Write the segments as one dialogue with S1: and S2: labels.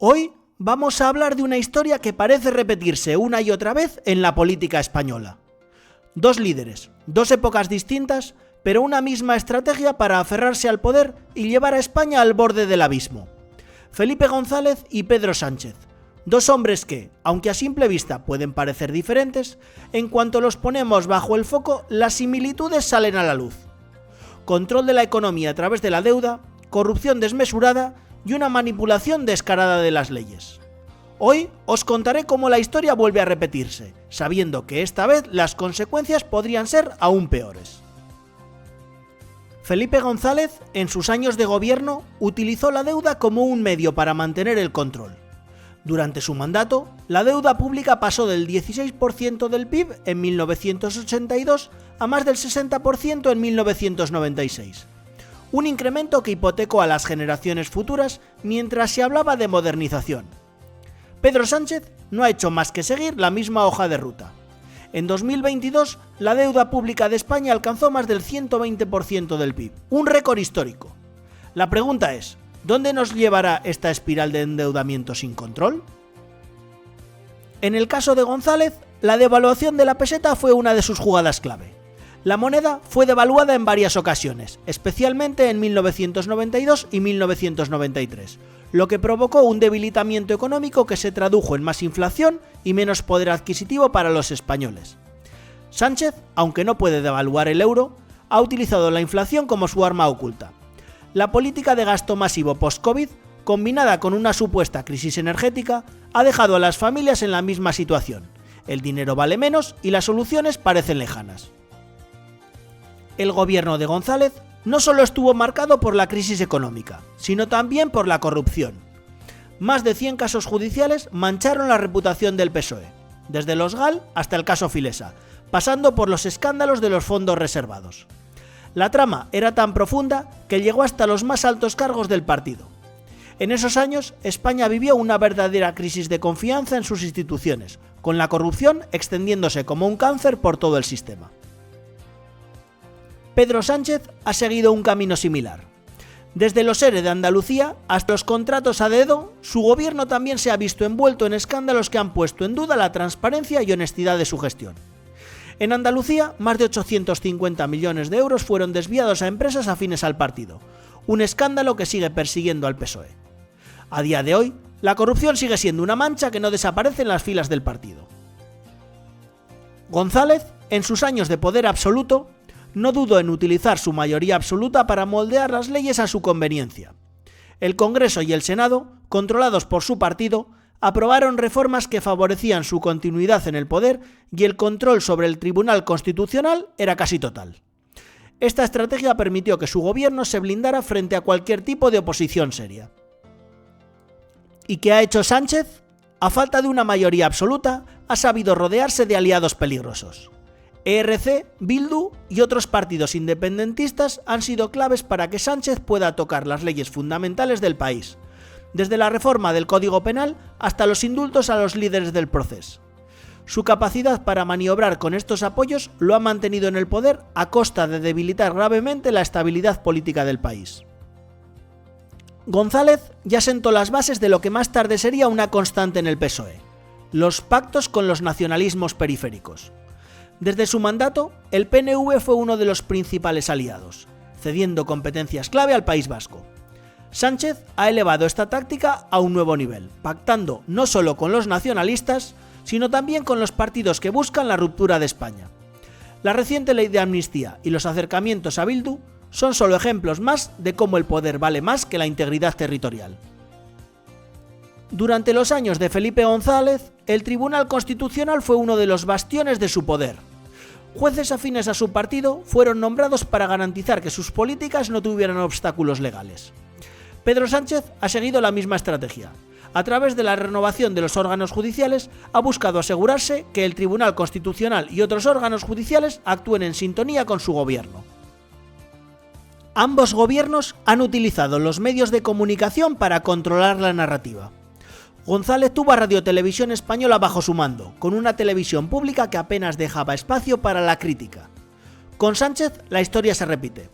S1: Hoy vamos a hablar de una historia que parece repetirse una y otra vez en la política española. Dos líderes, dos épocas distintas, pero una misma estrategia para aferrarse al poder y llevar a España al borde del abismo. Felipe González y Pedro Sánchez, dos hombres que, aunque a simple vista pueden parecer diferentes, en cuanto los ponemos bajo el foco, las similitudes salen a la luz. Control de la economía a través de la deuda, corrupción desmesurada y una manipulación descarada de las leyes. Hoy os contaré cómo la historia vuelve a repetirse, sabiendo que esta vez las consecuencias podrían ser aún peores. Felipe González, en sus años de gobierno, utilizó la deuda como un medio para mantener el control. Durante su mandato, la deuda pública pasó del 16% del PIB en 1982 a más del 60% en 1996. Un incremento que hipotecó a las generaciones futuras mientras se hablaba de modernización. Pedro Sánchez no ha hecho más que seguir la misma hoja de ruta. En 2022, la deuda pública de España alcanzó más del 120% del PIB, un récord histórico. La pregunta es, ¿dónde nos llevará esta espiral de endeudamiento sin control? En el caso de González, la devaluación de la peseta fue una de sus jugadas clave. La moneda fue devaluada en varias ocasiones, especialmente en 1992 y 1993, lo que provocó un debilitamiento económico que se tradujo en más inflación y menos poder adquisitivo para los españoles. Sánchez, aunque no puede devaluar el euro, ha utilizado la inflación como su arma oculta. La política de gasto masivo post-COVID, combinada con una supuesta crisis energética, ha dejado a las familias en la misma situación. El dinero vale menos y las soluciones parecen lejanas. El gobierno de González no solo estuvo marcado por la crisis económica, sino también por la corrupción. Más de 100 casos judiciales mancharon la reputación del PSOE, desde los GAL hasta el caso Filesa, pasando por los escándalos de los fondos reservados. La trama era tan profunda que llegó hasta los más altos cargos del partido. En esos años, España vivió una verdadera crisis de confianza en sus instituciones, con la corrupción extendiéndose como un cáncer por todo el sistema. Pedro Sánchez ha seguido un camino similar. Desde los ERE de Andalucía hasta los contratos a dedo, su gobierno también se ha visto envuelto en escándalos que han puesto en duda la transparencia y honestidad de su gestión. En Andalucía, más de 850 millones de euros fueron desviados a empresas afines al partido, un escándalo que sigue persiguiendo al PSOE. A día de hoy, la corrupción sigue siendo una mancha que no desaparece en las filas del partido. González, en sus años de poder absoluto, no dudó en utilizar su mayoría absoluta para moldear las leyes a su conveniencia. El Congreso y el Senado, controlados por su partido, aprobaron reformas que favorecían su continuidad en el poder y el control sobre el Tribunal Constitucional era casi total. Esta estrategia permitió que su gobierno se blindara frente a cualquier tipo de oposición seria. ¿Y qué ha hecho Sánchez? A falta de una mayoría absoluta, ha sabido rodearse de aliados peligrosos. ERC, Bildu y otros partidos independentistas han sido claves para que Sánchez pueda tocar las leyes fundamentales del país, desde la reforma del Código Penal hasta los indultos a los líderes del proceso. Su capacidad para maniobrar con estos apoyos lo ha mantenido en el poder a costa de debilitar gravemente la estabilidad política del país. González ya sentó las bases de lo que más tarde sería una constante en el PSOE, los pactos con los nacionalismos periféricos. Desde su mandato, el PNV fue uno de los principales aliados, cediendo competencias clave al País Vasco. Sánchez ha elevado esta táctica a un nuevo nivel, pactando no solo con los nacionalistas, sino también con los partidos que buscan la ruptura de España. La reciente ley de amnistía y los acercamientos a Bildu son solo ejemplos más de cómo el poder vale más que la integridad territorial. Durante los años de Felipe González, el Tribunal Constitucional fue uno de los bastiones de su poder. Jueces afines a su partido fueron nombrados para garantizar que sus políticas no tuvieran obstáculos legales. Pedro Sánchez ha seguido la misma estrategia. A través de la renovación de los órganos judiciales, ha buscado asegurarse que el Tribunal Constitucional y otros órganos judiciales actúen en sintonía con su gobierno. Ambos gobiernos han utilizado los medios de comunicación para controlar la narrativa. González tuvo a Radio Televisión Española bajo su mando, con una televisión pública que apenas dejaba espacio para la crítica. Con Sánchez la historia se repite.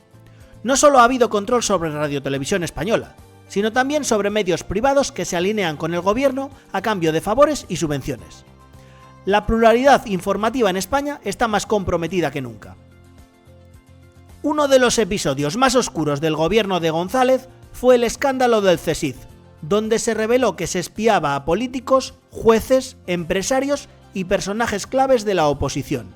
S1: No solo ha habido control sobre Radio Televisión Española, sino también sobre medios privados que se alinean con el gobierno a cambio de favores y subvenciones. La pluralidad informativa en España está más comprometida que nunca. Uno de los episodios más oscuros del gobierno de González fue el escándalo del CSIC, donde se reveló que se espiaba a políticos, jueces, empresarios y personajes claves de la oposición.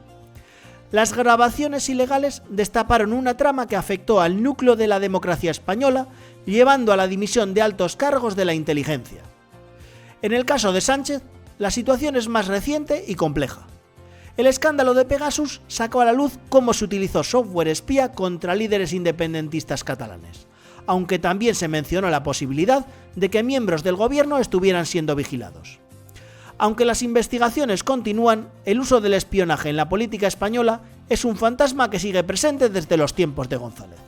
S1: Las grabaciones ilegales destaparon una trama que afectó al núcleo de la democracia española, llevando a la dimisión de altos cargos de la inteligencia. En el caso de Sánchez, la situación es más reciente y compleja. El escándalo de Pegasus sacó a la luz cómo se utilizó software espía contra líderes independentistas catalanes, aunque también se mencionó la posibilidad de que miembros del gobierno estuvieran siendo vigilados. Aunque las investigaciones continúan, el uso del espionaje en la política española es un fantasma que sigue presente desde los tiempos de González.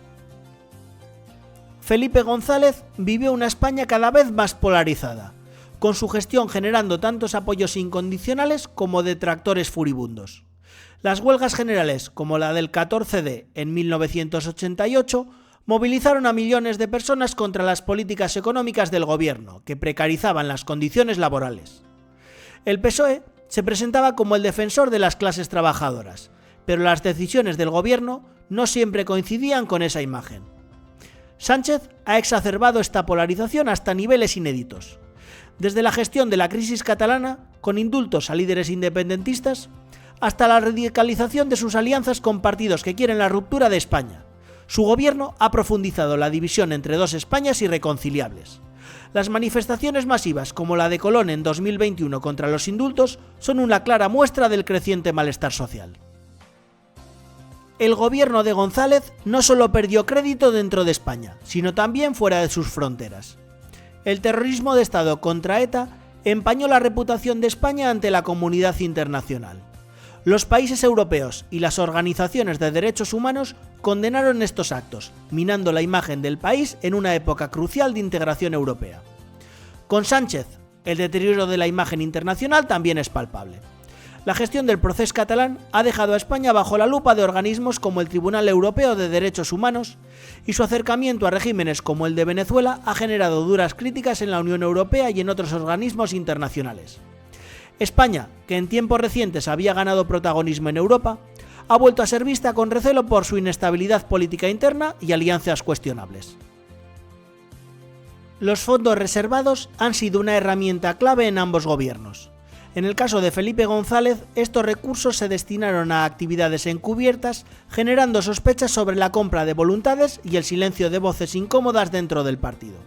S1: Felipe González vivió una España cada vez más polarizada, con su gestión generando tantos apoyos incondicionales como detractores furibundos. Las huelgas generales, como la del 14D en 1988, movilizaron a millones de personas contra las políticas económicas del gobierno, que precarizaban las condiciones laborales. El PSOE se presentaba como el defensor de las clases trabajadoras, pero las decisiones del gobierno no siempre coincidían con esa imagen. Sánchez ha exacerbado esta polarización hasta niveles inéditos. Desde la gestión de la crisis catalana, con indultos a líderes independentistas, hasta la radicalización de sus alianzas con partidos que quieren la ruptura de España. Su gobierno ha profundizado la división entre dos Españas irreconciliables. Las manifestaciones masivas, como la de Colón en 2021 contra los indultos, son una clara muestra del creciente malestar social. El gobierno de González no solo perdió crédito dentro de España, sino también fuera de sus fronteras. El terrorismo de Estado contra ETA empañó la reputación de España ante la comunidad internacional. Los países europeos y las organizaciones de derechos humanos condenaron estos actos, minando la imagen del país en una época crucial de integración europea. Con Sánchez, el deterioro de la imagen internacional también es palpable. La gestión del procés catalán ha dejado a España bajo la lupa de organismos como el Tribunal Europeo de Derechos Humanos, y su acercamiento a regímenes como el de Venezuela ha generado duras críticas en la Unión Europea y en otros organismos internacionales. España, que en tiempos recientes había ganado protagonismo en Europa, ha vuelto a ser vista con recelo por su inestabilidad política interna y alianzas cuestionables. Los fondos reservados han sido una herramienta clave en ambos gobiernos. En el caso de Felipe González, estos recursos se destinaron a actividades encubiertas, generando sospechas sobre la compra de voluntades y el silencio de voces incómodas dentro del partido.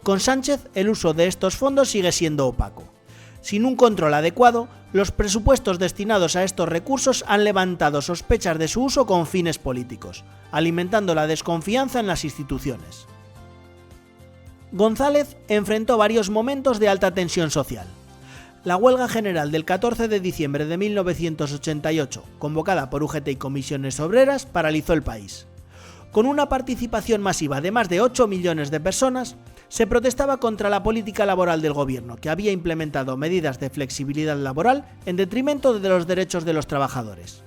S1: Con Sánchez, el uso de estos fondos sigue siendo opaco. Sin un control adecuado, los presupuestos destinados a estos recursos han levantado sospechas de su uso con fines políticos, alimentando la desconfianza en las instituciones. González enfrentó varios momentos de alta tensión social. La huelga general del 14 de diciembre de 1988, convocada por UGT y comisiones obreras, paralizó el país. Con una participación masiva de más de 8 millones de personas, se protestaba contra la política laboral del gobierno, que había implementado medidas de flexibilidad laboral en detrimento de los derechos de los trabajadores.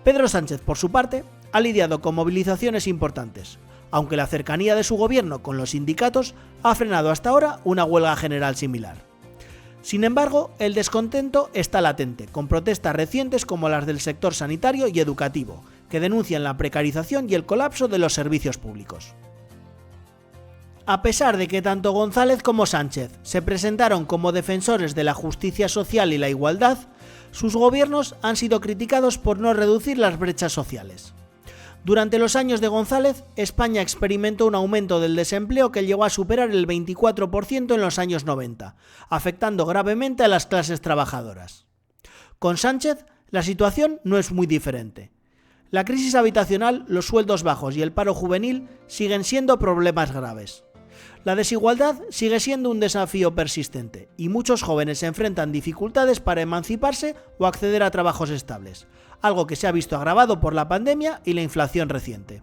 S1: Pedro Sánchez, por su parte, ha lidiado con movilizaciones importantes, aunque la cercanía de su gobierno con los sindicatos ha frenado hasta ahora una huelga general similar. Sin embargo, el descontento está latente, con protestas recientes como las del sector sanitario y educativo, que denuncian la precarización y el colapso de los servicios públicos. A pesar de que tanto González como Sánchez se presentaron como defensores de la justicia social y la igualdad, sus gobiernos han sido criticados por no reducir las brechas sociales. Durante los años de González, España experimentó un aumento del desempleo que llegó a superar el 24% en los años 90, afectando gravemente a las clases trabajadoras. Con Sánchez, la situación no es muy diferente. La crisis habitacional, los sueldos bajos y el paro juvenil siguen siendo problemas graves. La desigualdad sigue siendo un desafío persistente y muchos jóvenes enfrentan dificultades para emanciparse o acceder a trabajos estables, algo que se ha visto agravado por la pandemia y la inflación reciente.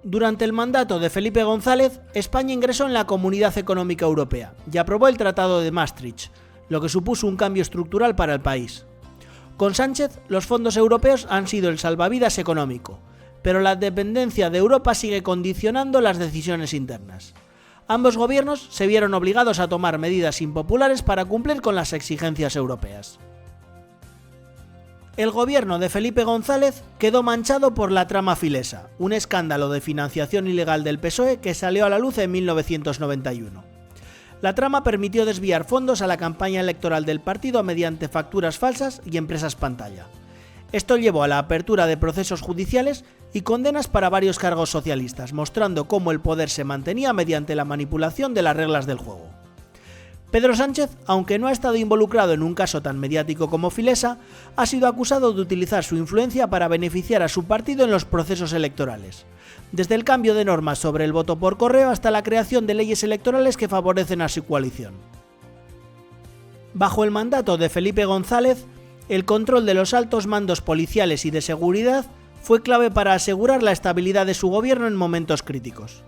S1: Durante el mandato de Felipe González, España ingresó en la Comunidad Económica Europea y aprobó el Tratado de Maastricht, lo que supuso un cambio estructural para el país. Con Sánchez, los fondos europeos han sido el salvavidas económico, pero la dependencia de Europa sigue condicionando las decisiones internas. Ambos gobiernos se vieron obligados a tomar medidas impopulares para cumplir con las exigencias europeas. El gobierno de Felipe González quedó manchado por la trama Filesa, un escándalo de financiación ilegal del PSOE que salió a la luz en 1991. La trama permitió desviar fondos a la campaña electoral del partido mediante facturas falsas y empresas pantalla. Esto llevó a la apertura de procesos judiciales y condenas para varios cargos socialistas, mostrando cómo el poder se mantenía mediante la manipulación de las reglas del juego. Pedro Sánchez, aunque no ha estado involucrado en un caso tan mediático como Filesa, ha sido acusado de utilizar su influencia para beneficiar a su partido en los procesos electorales, desde el cambio de normas sobre el voto por correo hasta la creación de leyes electorales que favorecen a su coalición. Bajo el mandato de Felipe González, el control de los altos mandos policiales y de seguridad fue clave para asegurar la estabilidad de su gobierno en momentos críticos.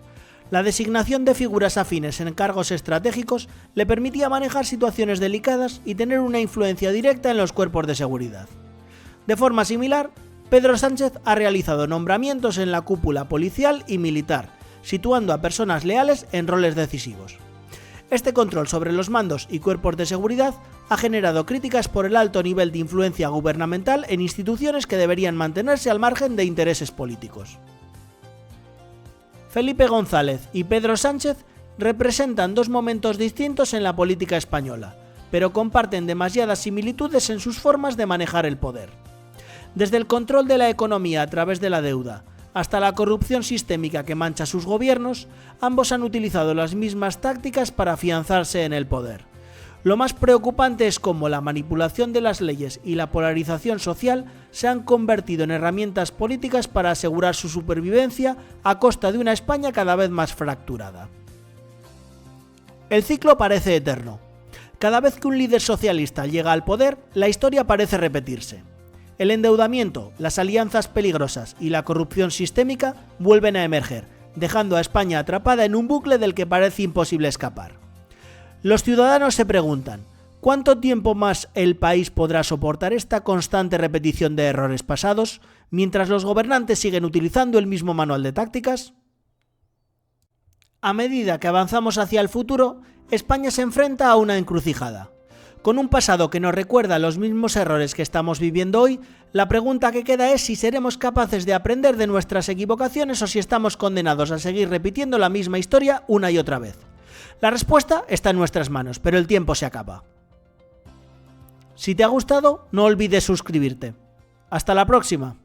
S1: La designación de figuras afines en cargos estratégicos le permitía manejar situaciones delicadas y tener una influencia directa en los cuerpos de seguridad. De forma similar, Pedro Sánchez ha realizado nombramientos en la cúpula policial y militar, situando a personas leales en roles decisivos. Este control sobre los mandos y cuerpos de seguridad ha generado críticas por el alto nivel de influencia gubernamental en instituciones que deberían mantenerse al margen de intereses políticos. Felipe González y Pedro Sánchez representan dos momentos distintos en la política española, pero comparten demasiadas similitudes en sus formas de manejar el poder. Desde el control de la economía a través de la deuda, hasta la corrupción sistémica que mancha sus gobiernos, ambos han utilizado las mismas tácticas para afianzarse en el poder. Lo más preocupante es cómo la manipulación de las leyes y la polarización social se han convertido en herramientas políticas para asegurar su supervivencia a costa de una España cada vez más fracturada. El ciclo parece eterno. Cada vez que un líder socialista llega al poder, la historia parece repetirse. El endeudamiento, las alianzas peligrosas y la corrupción sistémica vuelven a emerger, dejando a España atrapada en un bucle del que parece imposible escapar. Los ciudadanos se preguntan, ¿cuánto tiempo más el país podrá soportar esta constante repetición de errores pasados, mientras los gobernantes siguen utilizando el mismo manual de tácticas? A medida que avanzamos hacia el futuro, España se enfrenta a una encrucijada. Con un pasado que nos recuerda los mismos errores que estamos viviendo hoy, la pregunta que queda es si seremos capaces de aprender de nuestras equivocaciones o si estamos condenados a seguir repitiendo la misma historia una y otra vez. La respuesta está en nuestras manos, pero el tiempo se acaba. Si te ha gustado, no olvides suscribirte. ¡Hasta la próxima!